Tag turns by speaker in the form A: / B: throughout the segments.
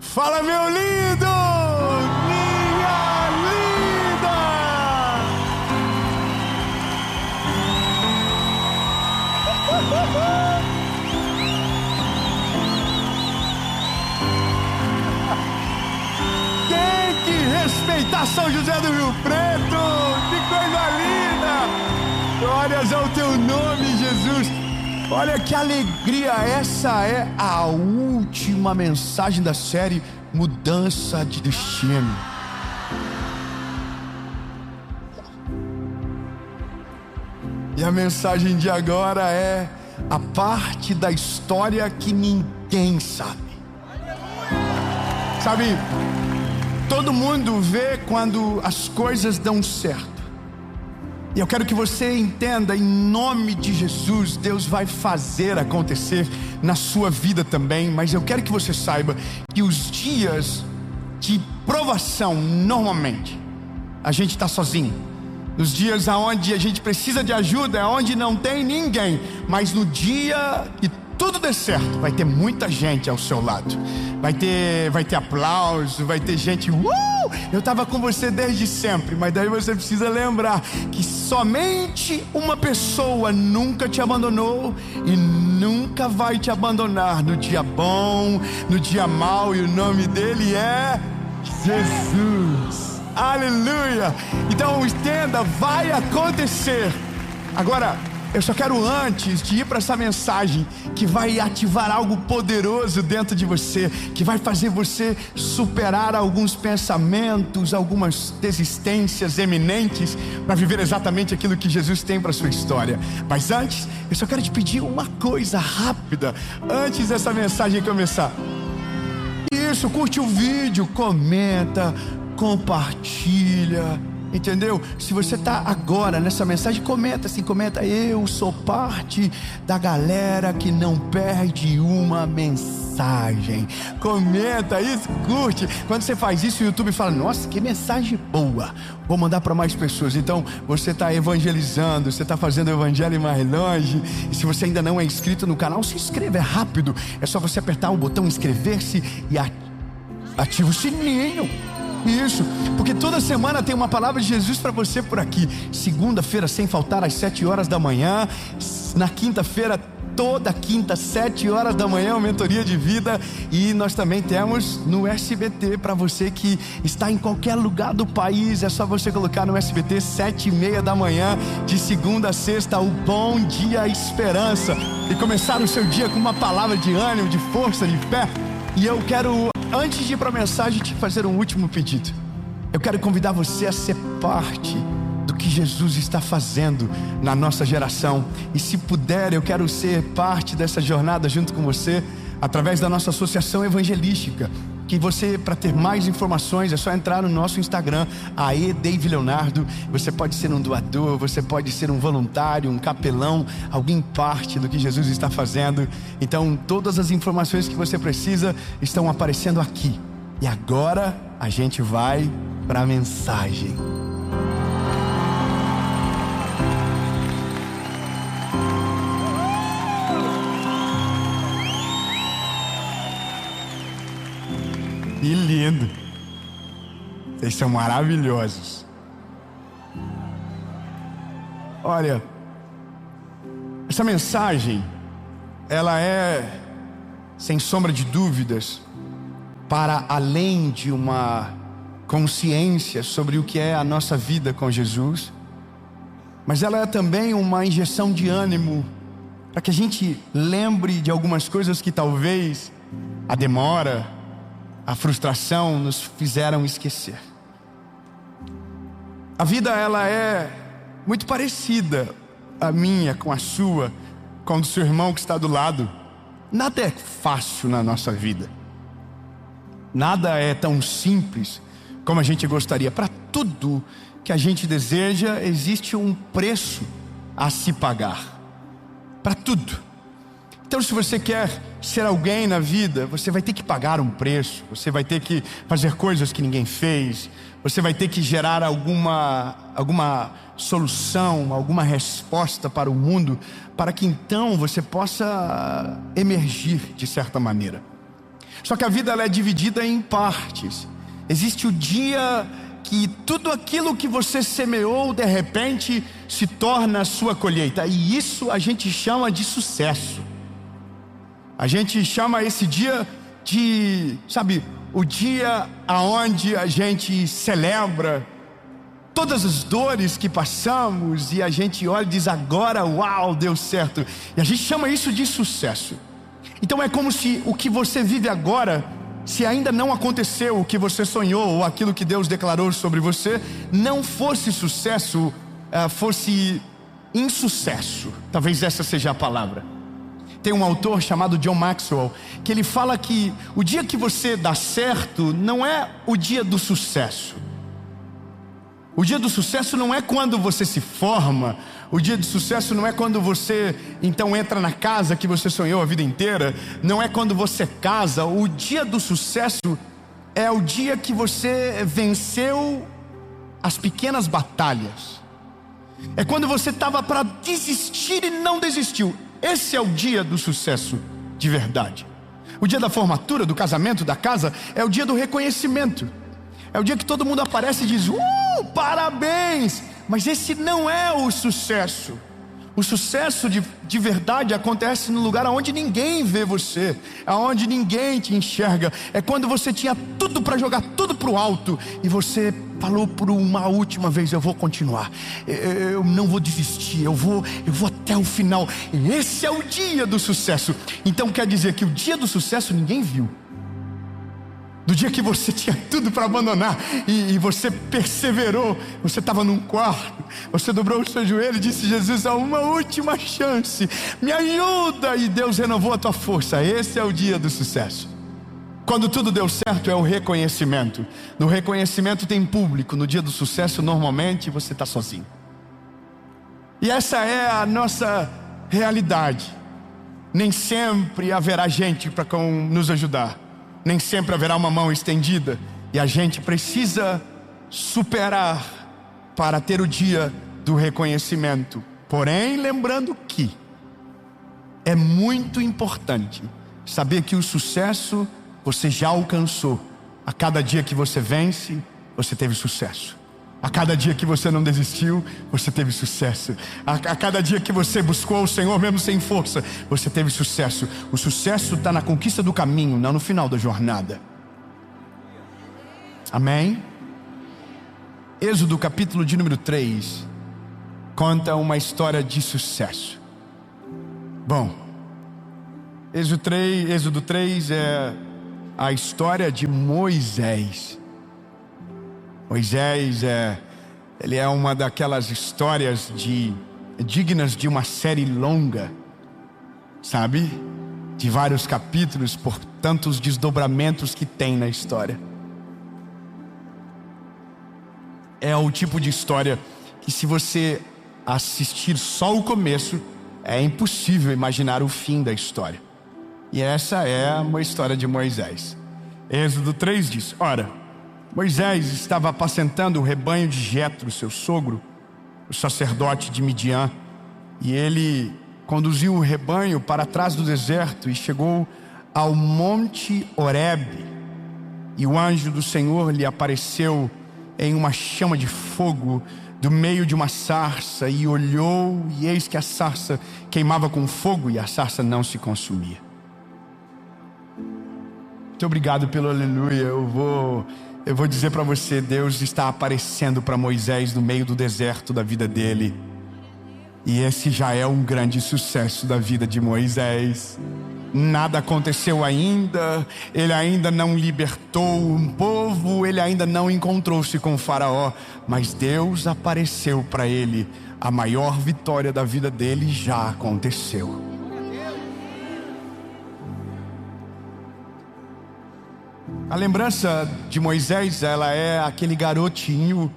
A: Fala, meu lindo! Minha linda! Tem que respeitar São José do Rio Preto! Que coisa linda! Glórias ao teu nome, Jesus! Olha que alegria, essa é a última mensagem da série Mudança de Destino. E a mensagem de agora é a parte da história que ninguém sabe. Sabe, todo mundo vê quando as coisas dão certo. E eu quero que você entenda, em nome de Jesus, Deus vai fazer acontecer na sua vida também. Mas eu quero que você saiba que os dias de provação, normalmente, a gente está sozinho. Nos dias onde a gente precisa de ajuda, é onde não tem ninguém. Mas no dia que tudo der certo, vai ter muita gente ao seu lado. Vai ter aplauso, vai ter gente. Eu estava com você desde sempre. Mas daí você precisa lembrar que somente uma pessoa nunca te abandonou e nunca vai te abandonar no dia bom, no dia mau, e o nome dele é Jesus. Aleluia! Então entenda, vai acontecer. Agora, eu só quero, antes de ir para essa mensagem que vai ativar algo poderoso dentro de você, que vai fazer você superar alguns pensamentos, algumas desistências eminentes, para viver exatamente aquilo que Jesus tem para a sua história. Mas antes, eu só quero te pedir uma coisa rápida, antes dessa mensagem começar. Isso, curte o vídeo, comenta, compartilha. Entendeu? Se você está agora nessa mensagem, comenta assim, comenta: eu sou parte da galera que não perde uma mensagem. Comenta isso, curte. Quando você faz isso, o YouTube fala: nossa, que mensagem boa, vou mandar para mais pessoas. Então você está evangelizando, você está fazendo o evangelho mais longe. E se você ainda não é inscrito no canal, se inscreva, é rápido. É só você apertar o botão inscrever-se e ativa o sininho. Isso, porque toda semana tem uma palavra de Jesus para você por aqui. Segunda-feira, sem faltar, às 7 horas da manhã. Na quinta-feira, toda quinta, 7 horas da manhã, uma mentoria de vida. E nós também temos no SBT, para você que está em qualquer lugar do país. É só você colocar no SBT, 7h30 da manhã, de segunda a sexta, o Bom Dia Esperança. E começar o seu dia com uma palavra de ânimo, de força, de fé. E eu quero, antes de ir para a mensagem, te fazer um último pedido. Eu quero convidar você a ser parte do que Jesus está fazendo na nossa geração. E se puder, eu quero ser parte dessa jornada junto com você, através da nossa associação evangelística. Que você, para ter mais informações, é só entrar no nosso Instagram, Dave Leonardo. Você pode ser um doador, você pode ser um voluntário, um capelão, alguém parte do que Jesus está fazendo. Então todas as informações que você precisa estão aparecendo aqui. E agora a gente vai para a mensagem. Que lindo! Vocês são maravilhosos. Olha, essa mensagem, ela é, sem sombra de dúvidas, para além de uma consciência sobre o que é a nossa vida com Jesus, mas ela é também uma injeção de ânimo, para que a gente lembre de algumas coisas que talvez a demora, a frustração nos fizeram esquecer. A vida, ela é muito parecida, a minha com a sua, com o do seu irmão que está do lado. Nada é fácil na nossa vida. Nada é tão simples como a gente gostaria. Para tudo que a gente deseja, existe um preço a se pagar. Para tudo. Então, se você quer ser alguém na vida, você vai ter que pagar um preço. Você vai ter que fazer coisas que ninguém fez. Você vai ter que gerar alguma solução, alguma resposta para o mundo, para que então você possa emergir de certa maneira. Só que a vida ela é dividida em partes. Existe o dia que tudo aquilo que você semeou de repente se torna a sua colheita, e isso a gente chama de sucesso. A gente chama esse dia de, sabe, o dia aonde a gente celebra todas as dores que passamos e a gente olha e diz: agora, uau, deu certo. E a gente chama isso de sucesso. Então é como se o que você vive agora, se ainda não aconteceu o que você sonhou ou aquilo que Deus declarou sobre você, não fosse sucesso, fosse insucesso. Talvez essa seja a palavra. Tem um autor chamado John Maxwell que ele fala que o dia que você dá certo não é o dia do sucesso. O dia do sucesso não é quando você se forma. O dia de sucesso não é quando você então entra na casa que você sonhou a vida inteira. Não é quando você casa. O dia do sucesso é o dia que você venceu as pequenas batalhas. É quando você estava para desistir e não desistiu. Esse é o dia do sucesso de verdade. O dia da formatura, do casamento, da casa, é o dia do reconhecimento. É o dia que todo mundo aparece e diz: parabéns! Mas esse não é o sucesso. O sucesso de verdade acontece no lugar onde ninguém vê você, onde ninguém te enxerga. É quando você tinha tudo para jogar tudo para o alto e você falou por uma última vez: eu vou continuar, eu não vou desistir, eu vou até o final. Esse é o dia do sucesso. Então quer dizer que o dia do sucesso ninguém viu. Do dia que você tinha tudo para abandonar e você perseverou, você estava num quarto, você dobrou o seu joelho e disse: Jesus, há uma última chance, me ajuda, e Deus renovou a tua força. Esse é o dia do sucesso. Quando tudo deu certo é o reconhecimento. No reconhecimento tem público. No dia do sucesso normalmente você está sozinho. E essa é a nossa realidade. Nem sempre haverá gente para nos ajudar. Nem sempre haverá uma mão estendida. E a gente precisa superar para ter o dia do reconhecimento. Porém, lembrando que é muito importante saber que o sucesso você já alcançou. A cada dia que você vence, você teve sucesso. A cada dia que você não desistiu, você teve sucesso. A cada dia que você buscou o Senhor mesmo sem força, você teve sucesso. O sucesso está na conquista do caminho, não no final da jornada. Amém? Êxodo capítulo de número 3 conta uma história de sucesso. Bom, Êxodo 3 é a história de Moisés. Moisés ele é uma daquelas histórias dignas de uma série longa, sabe? De vários capítulos, por tantos desdobramentos que tem na história. É o tipo de história que, se você assistir só o começo, é impossível imaginar o fim da história. E essa é uma história de Moisés. Êxodo 3 diz: ora, Moisés estava apacentando o rebanho de Jetro, seu sogro, o sacerdote de Midian, e ele conduziu o rebanho para trás do deserto e chegou ao monte Horebe, e o anjo do Senhor lhe apareceu em uma chama de fogo do meio de uma sarça, e olhou, e eis que a sarça queimava com fogo e a sarça não se consumia. Muito obrigado pelo aleluia. Eu vou dizer para você, Deus está aparecendo para Moisés no meio do deserto da vida dele. E esse já é um grande sucesso da vida de Moisés. Nada aconteceu ainda, ele ainda não libertou um povo, ele ainda não encontrou-se com o faraó, mas Deus apareceu para ele. A maior vitória da vida dele já aconteceu. A lembrança de Moisés, ela é aquele garotinho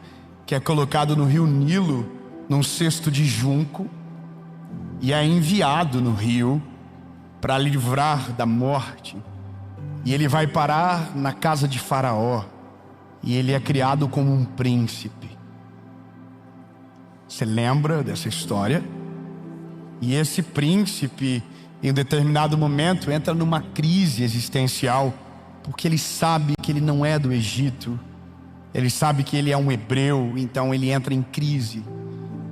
A: que é colocado no rio Nilo, num cesto de junco, e é enviado no rio para livrar da morte. E ele vai parar na casa de Faraó, e ele é criado como um príncipe. Você lembra dessa história? E esse príncipe, em um determinado momento, entra numa crise existencial, porque ele sabe que ele não é do Egito, ele sabe que ele é um hebreu, então ele entra em crise.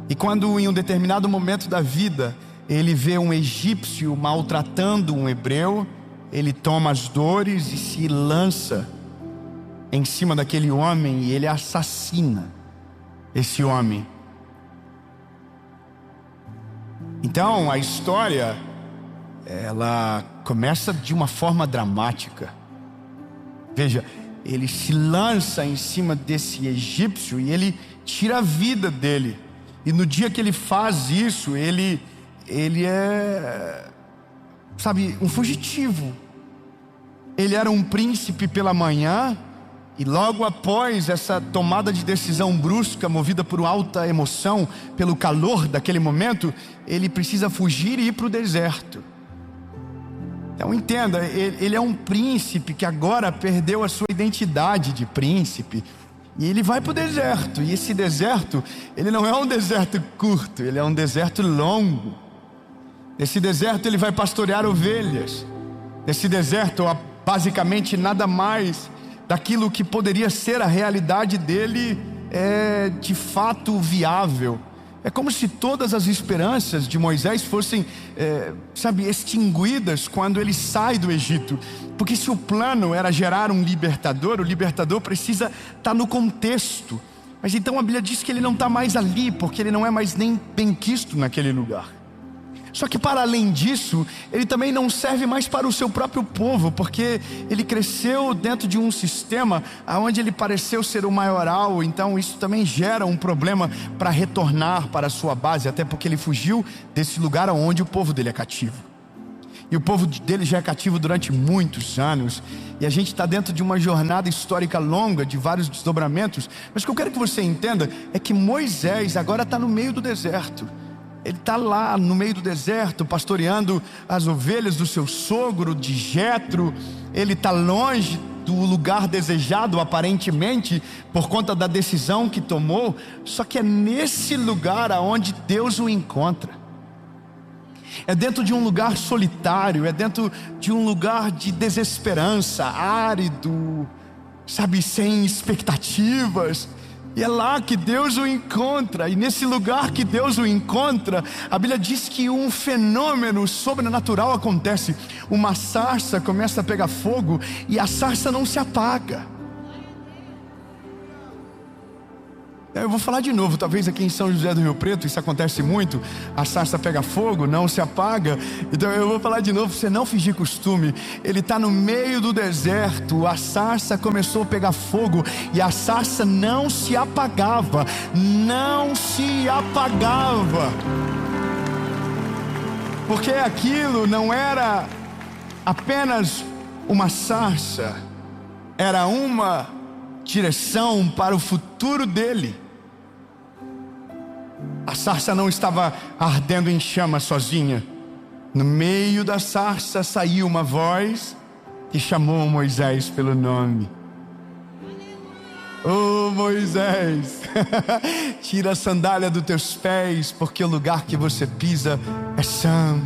A: E quando em um determinado momento da vida ele vê um egípcio maltratando um hebreu, ele toma as dores e se lança em cima daquele homem e ele assassina esse homem. Então a história, ela começa de uma forma dramática. Veja, ele se lança em cima desse egípcio e ele tira a vida dele. E no dia que ele faz isso, ele é, sabe, um fugitivo. Ele era um príncipe pela manhã, e logo após essa tomada de decisão brusca, movida por alta emoção, pelo calor daquele momento, ele precisa fugir e ir para o deserto. Então entenda, ele é um príncipe que agora perdeu a sua identidade de príncipe, e ele vai para o deserto. E esse deserto, ele não é um deserto curto, ele é um deserto longo. Nesse deserto ele vai pastorear ovelhas. Nesse deserto, basicamente nada mais daquilo que poderia ser a realidade dele é de fato viável. É como se todas as esperanças de Moisés fossem, extinguidas quando ele sai do Egito. Porque se o plano era gerar um libertador, o libertador precisa estar no contexto. Mas então a Bíblia diz que ele não está mais ali, porque ele não é mais nem benquisto naquele lugar. Só que para além disso, ele também não serve mais para o seu próprio povo, porque ele cresceu dentro de um sistema onde ele pareceu ser o maioral. Então isso também gera um problema para retornar para a sua base, até porque ele fugiu desse lugar onde o povo dele é cativo. E o povo dele já é cativo durante muitos anos, e a gente está dentro de uma jornada histórica longa, de vários desdobramentos. Mas o que eu quero que você entenda é que Moisés agora está no meio do deserto. Ele está lá no meio do deserto, pastoreando as ovelhas do seu sogro, de Jetro. Ele está longe do lugar desejado, aparentemente, por conta da decisão que tomou. Só que é nesse lugar aonde Deus o encontra. É dentro de um lugar solitário, é dentro de um lugar de desesperança, árido, sabe, sem expectativas. E é lá que Deus o encontra. E nesse lugar que Deus o encontra, a Bíblia diz que um fenômeno sobrenatural acontece. Uma sarça começa a pegar fogo e a sarça não se apaga. Eu vou falar de novo, talvez aqui em São José do Rio Preto isso acontece muito. A sarça pega fogo, não se apaga. Então eu vou falar de novo para você não fingir costume. Ele está no meio do deserto, a sarça começou a pegar fogo e a sarça não se apagava. Não se apagava. Porque aquilo não era apenas uma sarça, era uma direção para o futuro dele. A sarça não estava ardendo em chamas sozinha. No meio da sarça saiu uma voz que chamou Moisés pelo nome. Oh Moisés, tira a sandália dos teus pés, porque o lugar que você pisa é santo.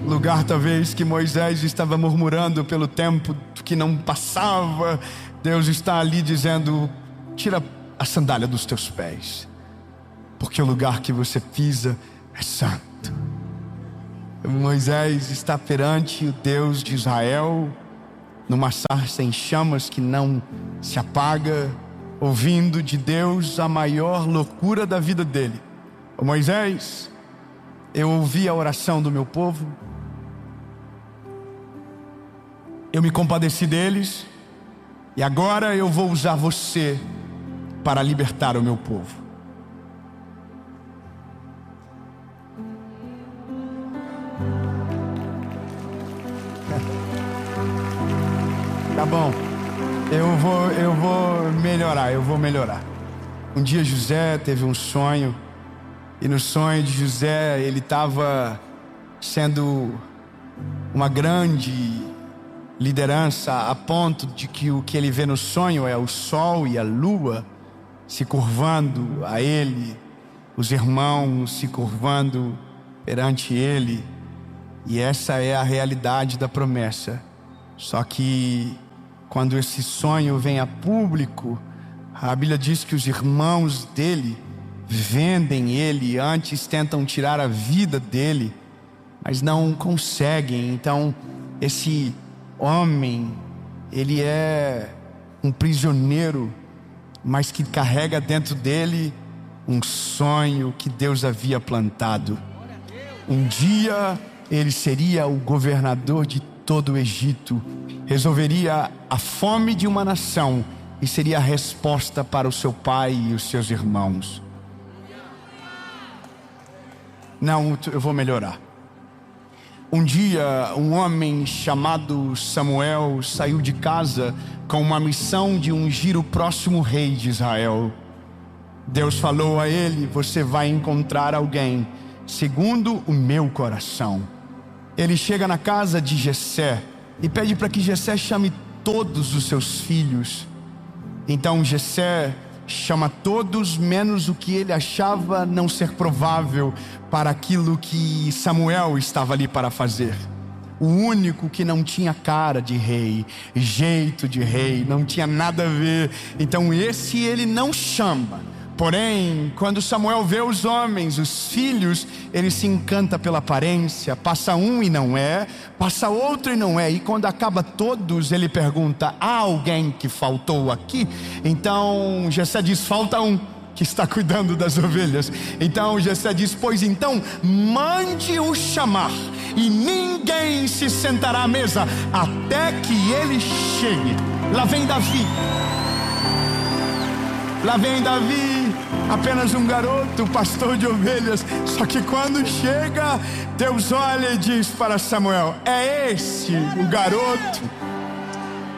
A: Lugar talvez que Moisés estava murmurando pelo tempo que não passava. Deus está ali dizendo: tira a sandália dos teus pés, porque o lugar que você pisa é santo. Moisés está perante o Deus de Israel, numa sarça em chamas que não se apaga, ouvindo de Deus a maior loucura da vida dele. Moisés, eu ouvi a oração do meu povo, eu me compadeci deles, e agora eu vou usar você para libertar o meu povo. Tá bom, eu vou melhorar. Um dia José teve um sonho, e no sonho de José ele estava sendo uma grande liderança, a ponto de que o que ele vê no sonho é o sol e a lua se curvando a ele, os irmãos se curvando perante ele. E essa é a realidade da promessa. Só que quando esse sonho vem a público, a Bíblia diz que os irmãos dele vendem ele, antes tentam tirar a vida dele, mas não conseguem. Então esse homem, ele é um prisioneiro, mas que carrega dentro dele um sonho que Deus havia plantado. Um dia ele seria o governador de todo o Egito, resolveria a fome de uma nação e seria a resposta para o seu pai e os seus irmãos. Não, eu vou melhorar. Um dia, um homem chamado Samuel saiu de casa com uma missão de ungir o próximo rei de Israel. Deus falou a ele: você vai encontrar alguém segundo o meu coração. Ele chega na casa de Jessé e pede para que Jessé chame todos os seus filhos. Então Jessé chama todos, menos o que ele achava não ser provável para aquilo que Samuel estava ali para fazer. O único que não tinha cara de rei, jeito de rei, não tinha nada a ver. Então esse ele não chama. Porém, quando Samuel vê os homens, os filhos, ele se encanta pela aparência. Passa um e não é, passa outro e não é. E quando acaba todos, ele pergunta: há alguém que faltou aqui? Então Jessé diz: falta um, que está cuidando das ovelhas. Então Jessé diz: pois então mande-o chamar, e ninguém se sentará à mesa até que ele chegue. Lá vem Davi. Lá vem Davi, apenas um garoto, pastor de ovelhas. Só que quando chega, Deus olha e diz para Samuel: é esse o garoto?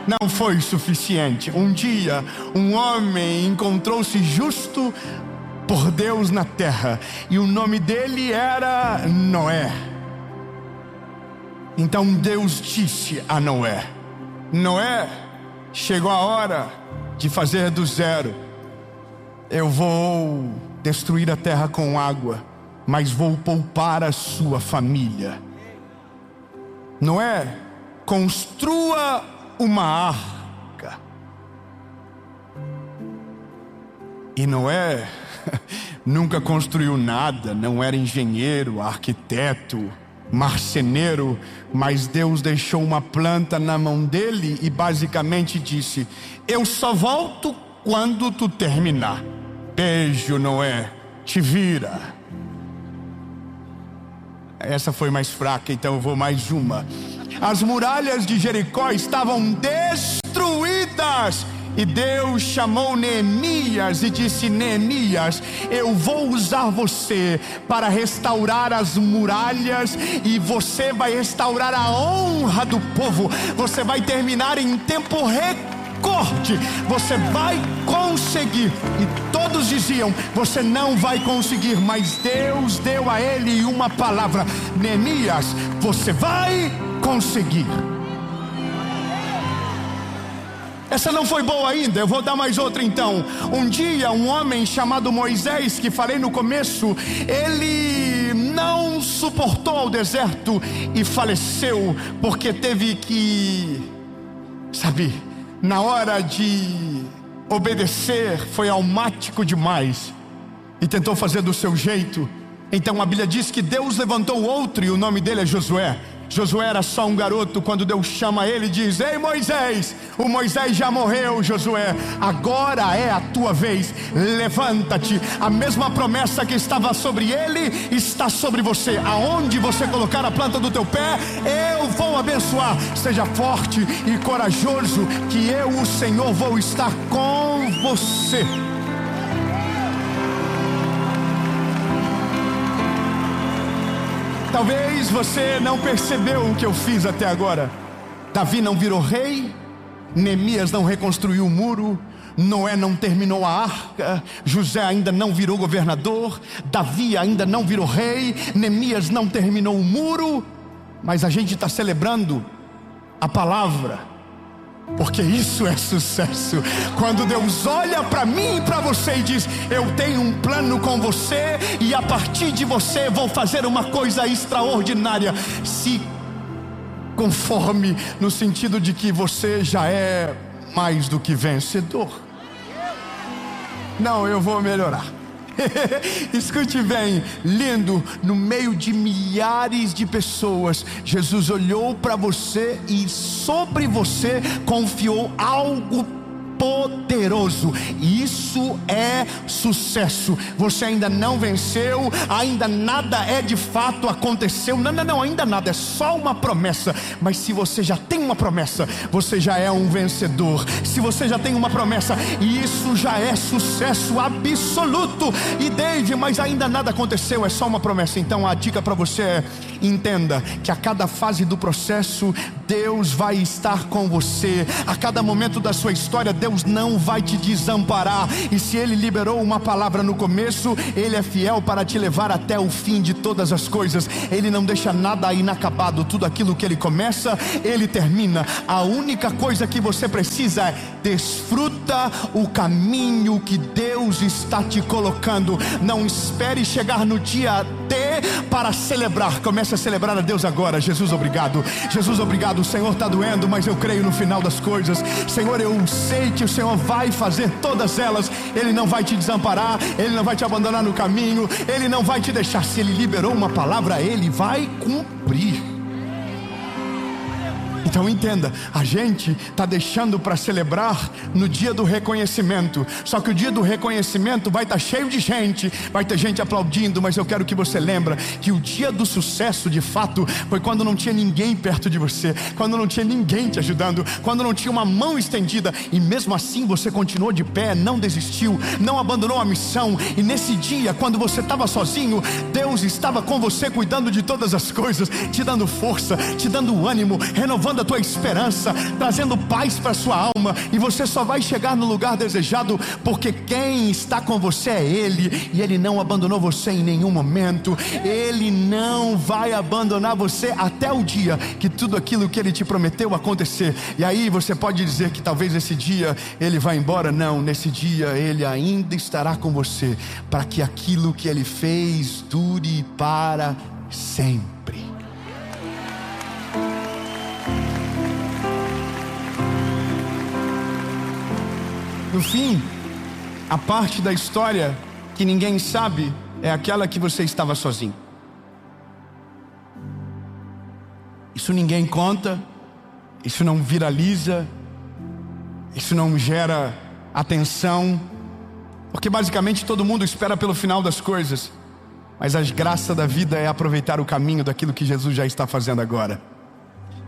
A: Não foi suficiente. Um dia, um homem encontrou-se justo por Deus na terra, e o nome dele era Noé. Então Deus disse a Noé: Noé, chegou a hora de fazer do zero. Eu vou destruir a terra com água, mas vou poupar a sua família. Noé, construa uma arca. E Noé nunca construiu nada, não era engenheiro, arquiteto, marceneiro, mas Deus deixou uma planta na mão dele e basicamente disse: eu só volto quando tu terminar. Beijo, Noé, te vira. Essa foi mais fraca, então eu vou mais uma. As muralhas de Jericó estavam destruídas, e Deus chamou Neemias e disse: Neemias, eu vou usar você para restaurar as muralhas, e você vai restaurar a honra do povo. Você vai terminar em tempo recorde. Você vai conseguir. E todos diziam: você não vai conseguir. Mas Deus deu a ele uma palavra: Neemias, você vai conseguir. Essa não foi boa ainda, eu vou dar mais outra então. Um dia, um homem chamado Moisés, que falei no começo, ele não suportou o deserto e faleceu, porque teve que, na hora de obedecer, foi almático demais e tentou fazer do seu jeito. Então a Bíblia diz que Deus levantou outro, e o nome dele é Josué. Josué era só um garoto. Quando Deus chama ele e diz: ei Moisés, o Moisés já morreu, Josué, agora é a tua vez, levanta-te. A mesma promessa que estava sobre ele está sobre você. Aonde você colocar a planta do teu pé, eu vou abençoar. Seja forte e corajoso, que eu, o Senhor, vou estar com você. Talvez você não percebeu o que eu fiz até agora. Davi não virou rei, Neemias não reconstruiu o muro, Noé não terminou a arca, José ainda não virou governador, Davi ainda não virou rei, Neemias não terminou o muro. Mas a gente está celebrando a palavra, porque isso é sucesso. Quando Deus olha para mim e para você e diz: eu tenho um plano com você, e a partir de você vou fazer uma coisa extraordinária. Se conforme, no sentido de que você já é mais do que vencedor. Não, eu vou melhorar. Escute bem, lindo, no meio de milhares de pessoas, Jesus olhou para você e sobre você confiou algo poderoso. Isso é sucesso. Você ainda não venceu, ainda nada é de fato aconteceu. Não, ainda nada, é só uma promessa. Mas se você já tem uma promessa, você já é um vencedor. Se você já tem uma promessa, isso já é sucesso absoluto. E Dave, mas ainda nada aconteceu, é só uma promessa. Então a dica para você é: entenda que a cada fase do processo Deus vai estar com você. A cada momento da sua história Deus não vai te desamparar. E se Ele liberou uma palavra no começo, Ele é fiel para te levar até o fim de todas as coisas. Ele não deixa nada inacabado. Tudo aquilo que Ele começa, Ele termina. A única coisa que você precisa é: desfruta o caminho que Deus está te colocando. Não espere chegar no dia D para celebrar. Comece a celebrar a Deus agora. Jesus, obrigado. Jesus, obrigado. O Senhor está doendo, mas eu creio no final das coisas. Senhor, eu sei que o Senhor vai fazer todas elas. Ele não vai te desamparar, Ele não vai te abandonar no caminho, Ele não vai te deixar. Se Ele liberou uma palavra, Ele vai cumprir. Então entenda, a gente está deixando para celebrar no dia do reconhecimento. Só que o dia do reconhecimento vai estar cheio de gente, vai ter gente aplaudindo. Mas eu quero que você lembre que o dia do sucesso de fato foi quando não tinha ninguém perto de você, quando não tinha ninguém te ajudando, quando não tinha uma mão estendida. E mesmo assim você continuou de pé, não desistiu, não abandonou a missão. E nesse dia, quando você estava sozinho, Deus estava com você, cuidando de todas as coisas, te dando força, te dando ânimo, renovando a tua esperança, trazendo paz para a sua alma. E você só vai chegar no lugar desejado porque quem está com você é Ele. E Ele não abandonou você em nenhum momento. Ele não vai abandonar você até o dia que tudo aquilo que Ele te prometeu acontecer. E aí você pode dizer que talvez esse dia Ele vai embora. Não, nesse dia Ele ainda estará com você, para que aquilo que Ele fez dure para sempre. No fim, a parte da história que ninguém sabe é aquela que você estava sozinho. Isso ninguém conta, isso não viraliza, isso não gera atenção, porque basicamente todo mundo espera pelo final das coisas. Mas a graça da vida é aproveitar o caminho daquilo que Jesus já está fazendo agora.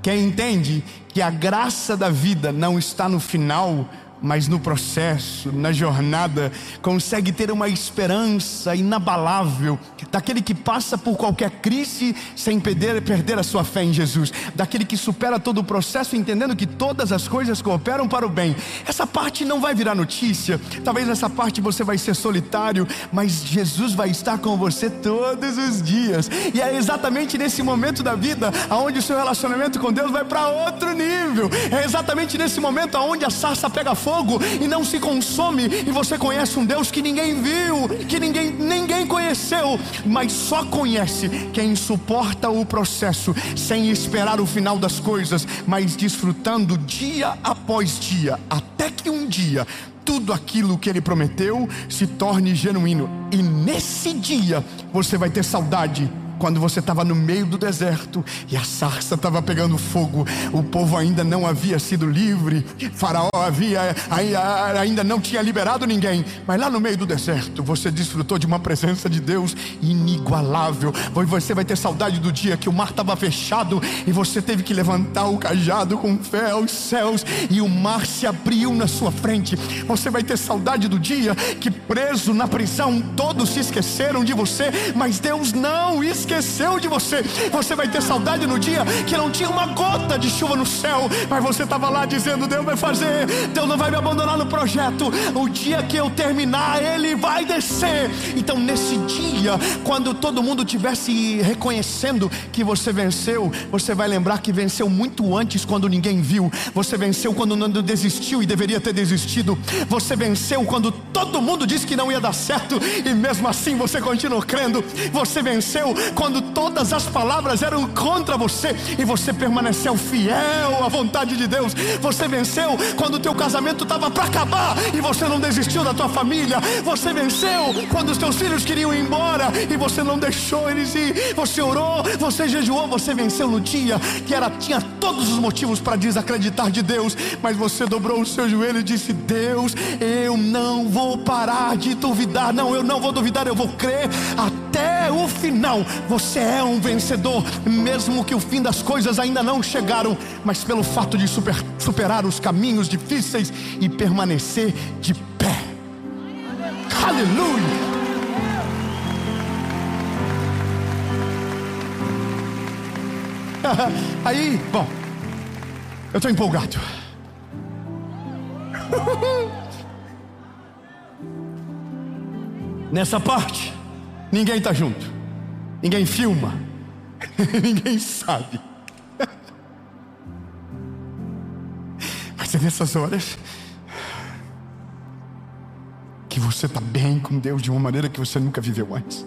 A: Quem entende que a graça da vida não está no final, mas no processo, na jornada, consegue ter uma esperança inabalável, daquele que passa por qualquer crise sem perder a sua fé em Jesus, daquele que supera todo o processo entendendo que todas as coisas cooperam para o bem. Essa parte não vai virar notícia, talvez nessa parte você vai ser solitário, mas Jesus vai estar com você todos os dias. E é exatamente nesse momento da vida onde o seu relacionamento com Deus vai para outro nível. É exatamente nesse momento onde a sarça pega fogo e não se consome, e você conhece um Deus que ninguém viu, que ninguém conheceu, mas só conhece quem suporta o processo sem esperar o final das coisas, mas desfrutando dia após dia, até que um dia tudo aquilo que Ele prometeu se torne genuíno. E nesse dia você vai ter saudade. Quando você estava no meio do deserto e a sarça estava pegando fogo, o povo ainda não havia sido livre, Faraó ainda não tinha liberado ninguém, mas lá no meio do deserto você desfrutou de uma presença de Deus inigualável. Você vai ter saudade do dia que o mar estava fechado e você teve que levantar o cajado com fé aos céus e o mar se abriu na sua frente. Você vai ter saudade do dia que, preso na prisão, todos se esqueceram de você, mas Deus não esqueceu de você. Você vai ter saudade no dia que não tinha uma gota de chuva no céu, mas você estava lá dizendo: Deus vai fazer, Deus não vai me abandonar no projeto. O dia que eu terminar, Ele vai descer. Então nesse dia, quando todo mundo estiver se reconhecendo que você venceu, você vai lembrar que venceu muito antes, quando ninguém viu. Você venceu quando não desistiu e deveria ter desistido. Você venceu quando todo mundo disse que não ia dar certo e mesmo assim você continuou crendo. Você venceu quando todas as palavras eram contra você e você permaneceu fiel à vontade de Deus. Você venceu quando o teu casamento estava para acabar e você não desistiu da tua família. Você venceu quando os teus filhos queriam ir embora e você não deixou eles ir. Você orou, você jejuou, você venceu no dia que tinha todos os motivos para desacreditar de Deus, mas você dobrou o seu joelho e disse: Deus, eu não vou parar de duvidar. Não, eu não vou duvidar, eu vou crer até o final. Você é um vencedor, mesmo que o fim das coisas ainda não chegaram, mas pelo fato de superar os caminhos difíceis e permanecer de pé. Aleluia! Aí, bom, eu estou empolgado. Nessa parte, ninguém está junto, ninguém filma, ninguém sabe. Mas é nessas horas que você está bem com Deus de uma maneira que você nunca viveu antes.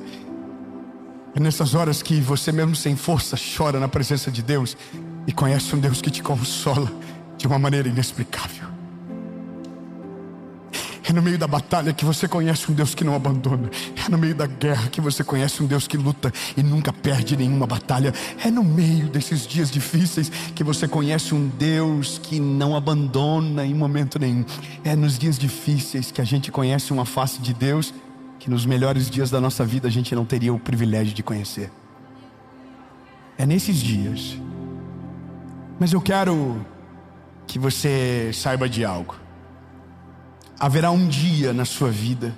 A: É nessas horas que você, mesmo sem força, chora na presença de Deus e conhece um Deus que te consola de uma maneira inexplicável. É no meio da batalha que você conhece um Deus que não abandona. É no meio da guerra que você conhece um Deus que luta e nunca perde nenhuma batalha. É no meio desses dias difíceis que você conhece um Deus que não abandona em momento nenhum. É nos dias difíceis que a gente conhece uma face de Deus que nos melhores dias da nossa vida a gente não teria o privilégio de conhecer. É nesses dias. Mas eu quero que você saiba de algo. Haverá um dia na sua vida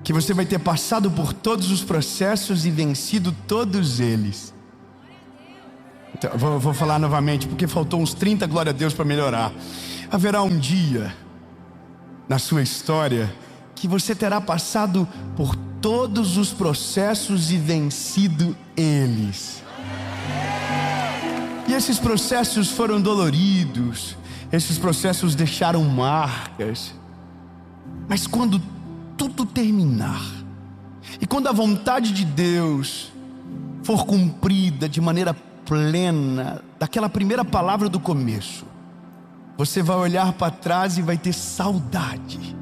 A: que você vai ter passado por todos os processos e vencido todos eles. Então, vou falar novamente, porque faltou uns 30 glória a Deus para melhorar. Haverá um dia na sua história que você terá passado por todos os processos e vencido eles. E esses processos foram doloridos, esses processos deixaram marcas. Mas quando tudo terminar, e quando a vontade de Deus for cumprida de maneira plena, daquela primeira palavra do começo, você vai olhar para trás e vai ter saudade.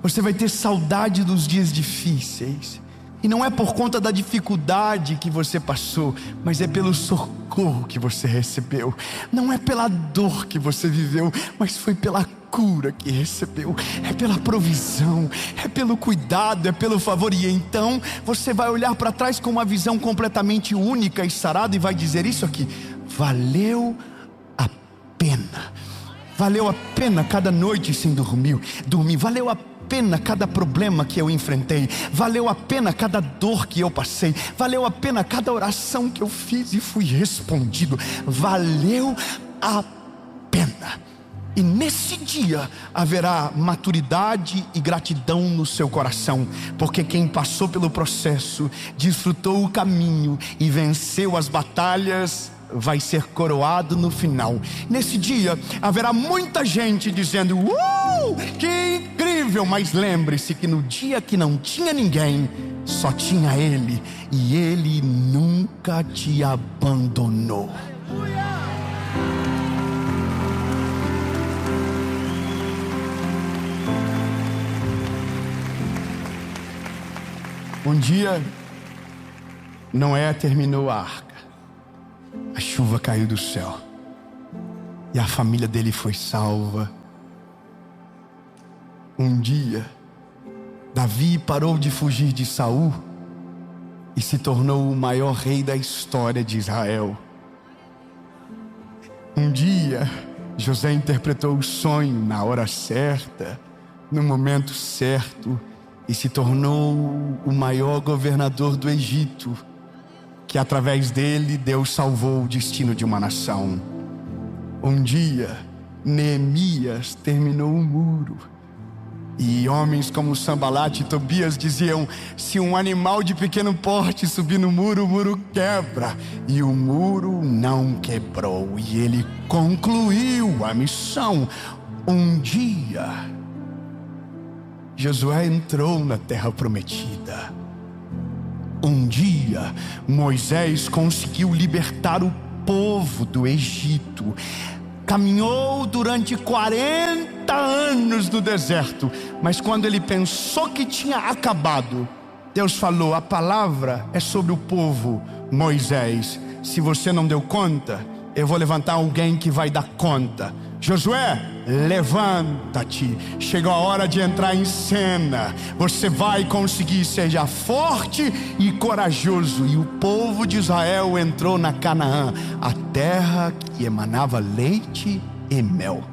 A: Você vai ter saudade dos dias difíceis. E não é por conta da dificuldade que você passou, mas é pelo socorro que você recebeu. Não é pela dor que você viveu, mas foi pela cura que recebeu. É pela provisão, é pelo cuidado, é pelo favor. E então você vai olhar para trás com uma visão completamente única e sarada e vai dizer isso aqui: valeu a pena. Valeu a pena cada noite sem dormir. Valeu a pena cada problema que eu enfrentei. Valeu a pena cada dor que eu passei. Valeu a pena cada oração que eu fiz e fui respondido. Valeu a pena. E nesse dia haverá maturidade e gratidão no seu coração, porque quem passou pelo processo, desfrutou o caminho e venceu as batalhas, vai ser coroado no final. Nesse dia haverá muita gente dizendo: que incrível! Mas lembre-se que no dia que não tinha ninguém, só tinha Ele, e Ele nunca te abandonou. Um dia Noé terminou a arca. A chuva caiu do céu e a família dele foi salva. Um dia Davi parou de fugir de Saul e se tornou o maior rei da história de Israel. Um dia José interpretou o sonho na hora certa, no momento certo, e se tornou o maior governador do Egito, que através dele Deus salvou o destino de uma nação. Um dia Neemias terminou o muro, e homens como Sambalate e Tobias diziam: se um animal de pequeno porte subir no muro, o muro quebra. E o muro não quebrou, e ele concluiu a missão. Um dia Josué entrou na terra prometida. Um dia, Moisés conseguiu libertar o povo do Egito. Caminhou durante 40 anos no deserto, mas quando ele pensou que tinha acabado, Deus falou: a palavra é sobre o povo, Moisés. Se você não deu conta, eu vou levantar alguém que vai dar conta. Josué, levanta-te, chegou a hora de entrar em cena. Você vai conseguir, seja forte e corajoso. E o povo de Israel entrou na Canaã, a terra que emanava leite e mel.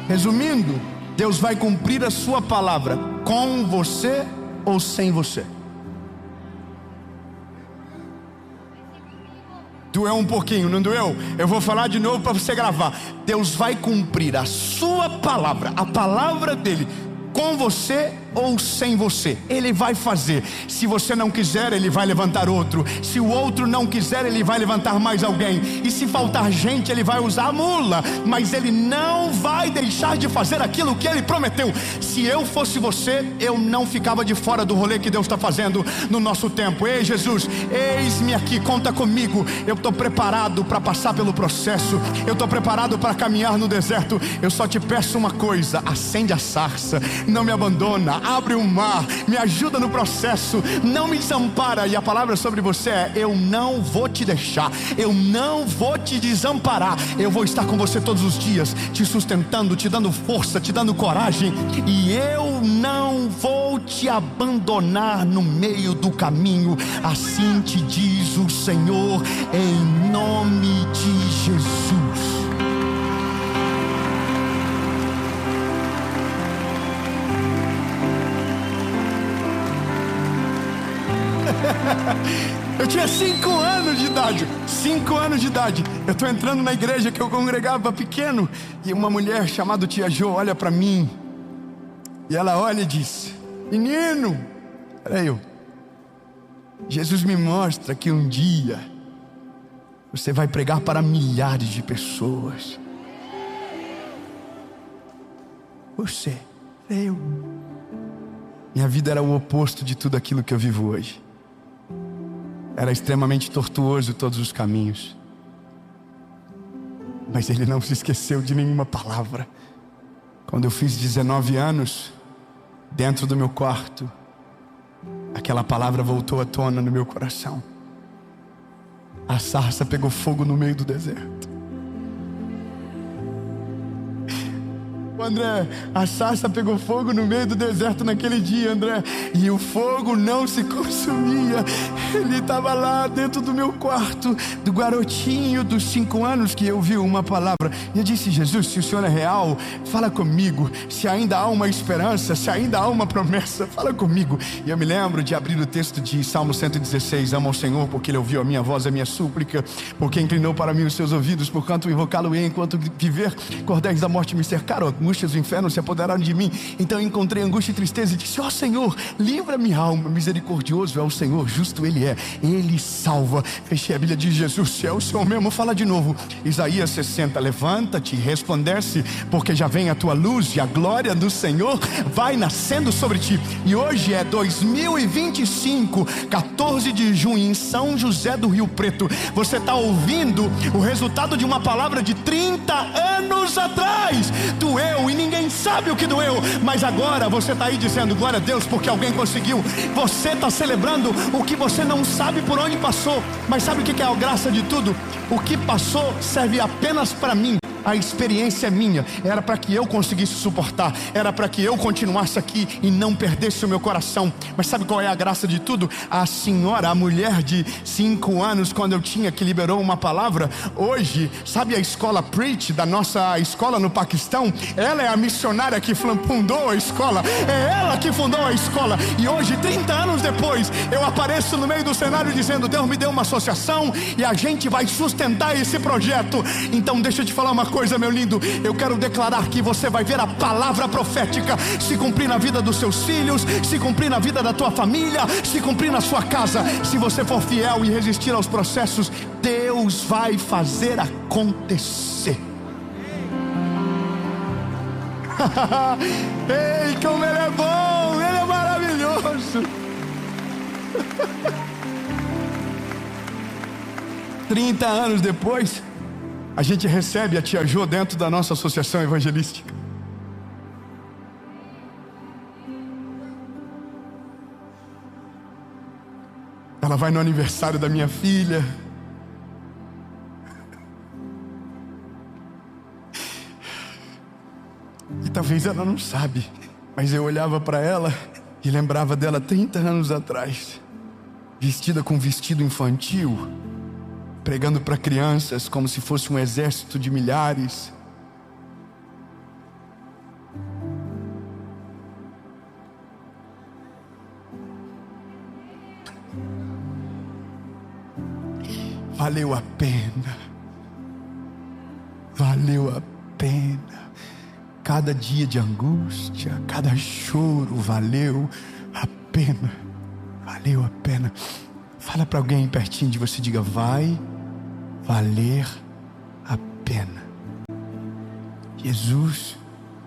A: Resumindo, Deus vai cumprir a sua palavra, com você ou sem você. Doeu um pouquinho, não doeu? Eu vou falar de novo para você gravar. Deus vai cumprir a sua palavra, a palavra dele, com você ou sem você. Ele vai fazer. Se você não quiser, ele vai levantar outro. Se o outro não quiser, ele vai levantar mais alguém. E se faltar gente, ele vai usar a mula. Mas ele não vai deixar de fazer aquilo que ele prometeu. Se eu fosse você, eu não ficava de fora do rolê que Deus está fazendo no nosso tempo. Ei, Jesus, eis-me aqui, conta comigo. Eu estou preparado para passar pelo processo. Eu estou preparado para caminhar no deserto. Eu só te peço uma coisa: acende a sarça, não me abandona, abre o mar, me ajuda no processo, não me desampara. E a palavra sobre você é: eu não vou te deixar, eu não vou te desamparar. Eu vou estar com você todos os dias, te sustentando, te dando força, te dando coragem. E eu não vou te abandonar no meio do caminho. Assim te diz o Senhor, em nome de Jesus. Eu tinha 5 anos de idade. 5 anos de idade. Eu estou entrando na igreja que eu congregava pequeno, e uma mulher chamada tia Jo olha para mim, e ela olha e diz: menino, era eu, Jesus me mostra que um dia você vai pregar para milhares de pessoas. Você, eu. Minha vida era o oposto de tudo aquilo que eu vivo hoje. Era extremamente tortuoso todos os caminhos. Mas ele não se esqueceu de nenhuma palavra. Quando eu fiz 19 anos, dentro do meu quarto, aquela palavra voltou à tona no meu coração. A sarça pegou fogo no meio do deserto. André, a sarça pegou fogo no meio do deserto naquele dia, André, e o fogo não se consumia. Ele estava lá dentro do meu quarto, do garotinho dos 5 anos, que eu vi uma palavra, e eu disse: Jesus, se o Senhor é real, fala comigo. Se ainda há uma esperança, se ainda há uma promessa, fala comigo. E eu me lembro de abrir o texto de Salmo 116: amo ao Senhor porque Ele ouviu a minha voz, a minha súplica, porque inclinou para mim os seus ouvidos, porquanto invocá-lo-ei enquanto viver. Cordéis da morte me cercaram, angústias do inferno se apoderaram de mim. Então encontrei angústia e tristeza e disse: ó Senhor, livra-me, alma. Misericordioso é o Senhor, justo Ele é, Ele salva. Fechei a Bíblia de Jesus. Se é o Senhor mesmo, fala de novo. Isaías 60: levanta-te, resplandece, porque já vem a tua luz e a glória do Senhor vai nascendo sobre ti. E hoje é 2025, 14 de junho, em São José do Rio Preto. Você está ouvindo o resultado de uma palavra de 30 anos atrás. Doeu e ninguém sabe o que doeu, mas agora você está aí dizendo glória a Deus porque alguém conseguiu. Você está celebrando o que você não sabe por onde passou. Mas sabe o que é a graça de tudo? O que passou serve apenas para mim. A experiência é minha, era para que eu conseguisse suportar, era para que eu continuasse aqui e não perdesse o meu coração. Mas sabe qual é a graça de tudo? A senhora, a mulher de 5 anos, quando eu tinha, que liberou uma palavra, hoje, sabe a escola Preach, da nossa escola no Paquistão? Ela é a missionária que fundou a escola, é ela que fundou a escola. E hoje, 30 anos depois, eu apareço no meio do cenário dizendo: Deus me deu uma associação e a gente vai sustentar esse projeto. Então deixa eu te falar uma coisa, meu lindo, eu quero declarar que você vai ver a palavra profética se cumprir na vida dos seus filhos, se cumprir na vida da tua família, se cumprir na sua casa. Se você for fiel e resistir aos processos, Deus vai fazer acontecer. Ei, como Ele é bom, Ele é maravilhoso. 30 anos depois, a gente recebe a tia Jo dentro da nossa associação evangelística. Ela vai no aniversário da minha filha. E talvez ela não sabe, mas eu olhava para ela e lembrava dela 30 anos atrás, vestida com vestido infantil, pregando para crianças como se fosse um exército de milhares. Valeu a pena. Valeu a pena. Cada dia de angústia, cada choro, valeu a pena. Valeu a pena. Fala para alguém pertinho de você, diga: vai valer a pena. Jesus,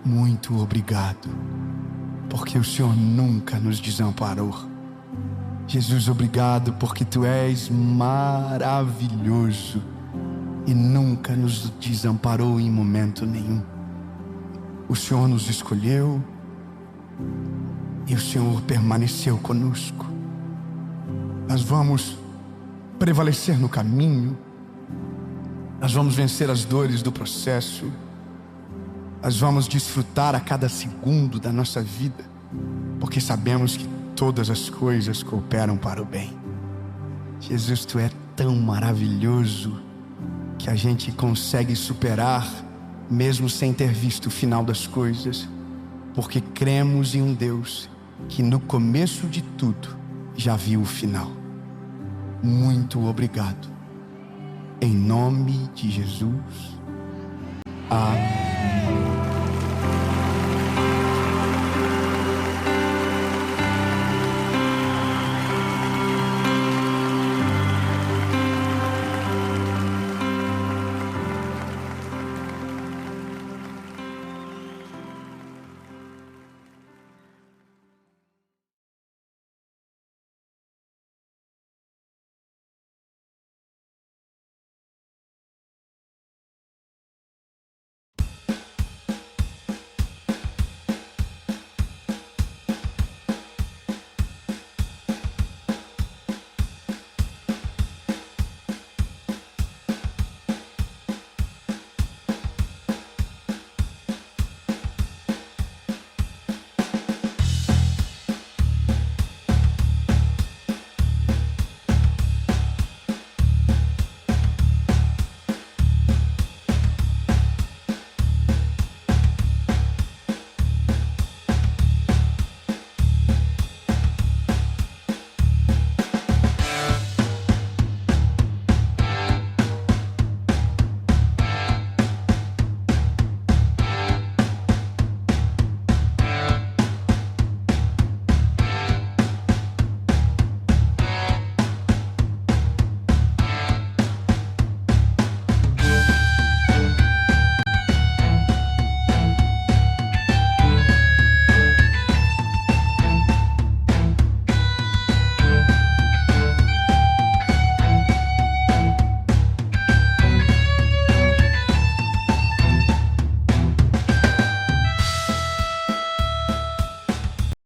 A: muito obrigado, porque o Senhor nunca nos desamparou. Jesus, obrigado porque Tu és maravilhoso e nunca nos desamparou em momento nenhum. O Senhor nos escolheu e o Senhor permaneceu conosco. Nós vamos prevalecer no caminho, nós vamos vencer as dores do processo, nós vamos desfrutar a cada segundo da nossa vida, porque sabemos que todas as coisas cooperam para o bem. Jesus, Tu é tão maravilhoso que a gente consegue superar mesmo sem ter visto o final das coisas, porque cremos em um Deus que no começo de tudo já viu o final. Muito obrigado. Em nome de Jesus. Amém.